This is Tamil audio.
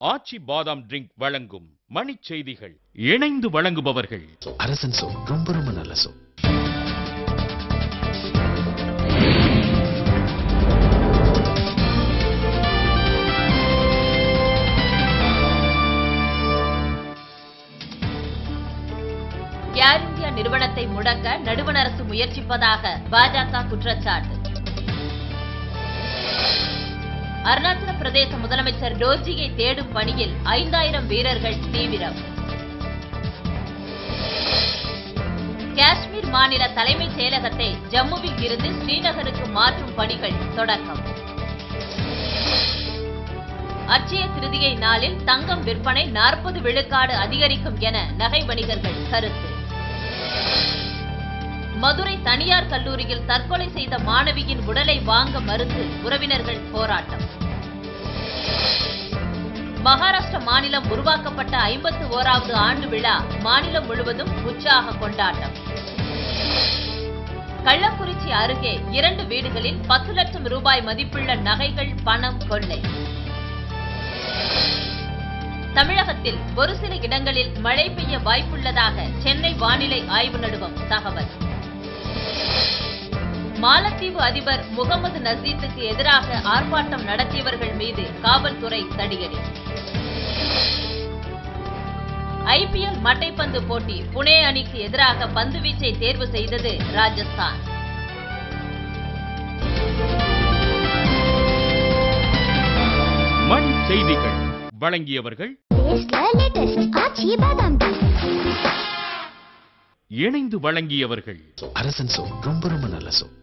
ஆச்சி பாதாம் ட்ரிங்க் வழங்கும் மணிச் செய்திகள். இணைந்து வழங்குபவர்கள் அரசன் சோப். ரொம்ப ரொம்ப நல்ல சோப். ஏர் இந்தியா நிறுவனத்தை முடக்க நடுவண் அரசு முயற்சிப்பதாக பாஜக குற்றச்சாட்டு. அருணாச்சல பிரதேச முதலமைச்சர் டோர்ஜியை தேடும் பணியில் 5000 வீரர்கள் தீவிரம். காஷ்மீர் மாநில தலைமைச் செயலகத்தை ஜம்முவில் இருந்து ஸ்ரீநகருக்கு மாற்றும் பணிகள் தொடக்கம். அட்சய திருதியை நாளில் தங்கம் விற்பனை 40 விழுக்காடு அதிகரிக்கும் என நகை வணிகர்கள் கருத்து. மதுரை தனியார் கல்லூரியில் தற்கொலை செய்த மாணவியின் உடலை வாங்க மறுத்து உறவினர்கள் போராட்டம். மகாராஷ்டிர மாநிலம் உருவாக்கப்பட்ட 51வது ஆண்டு விழா மாநிலம் முழுவதும் உற்சாக கொண்டாட்டம். கள்ளக்குறிச்சி அருகே 2 வீடுகளில் 10 லட்சம் ரூபாய் மதிப்புள்ள நகைகள் பணம் கொள்ளை. தமிழகத்தில் ஒரு சில இடங்களில் மழை பெய்ய வாய்ப்புள்ளதாக சென்னை வானிலை ஆய்வு நிறுவனம் தகவல். மாலத்தீவு அதிபர் முகமது நசீத்துக்கு எதிராக ஆர்ப்பாட்டம் நடத்தியவர்கள் மீது காவல்துறை தடியடி. ஐபிஎல் மட்டைப்பந்து போட்டி புனே அணிக்கு எதிராக பந்துவீச்சை தேர்வு செய்தது ராஜஸ்தான். மணி செய்திகள் வழங்கியவர்கள் இணைந்து வழங்கியவர்கள் அரசன் சோப். ரொம்ப ரொம்ப நல்ல சோப்.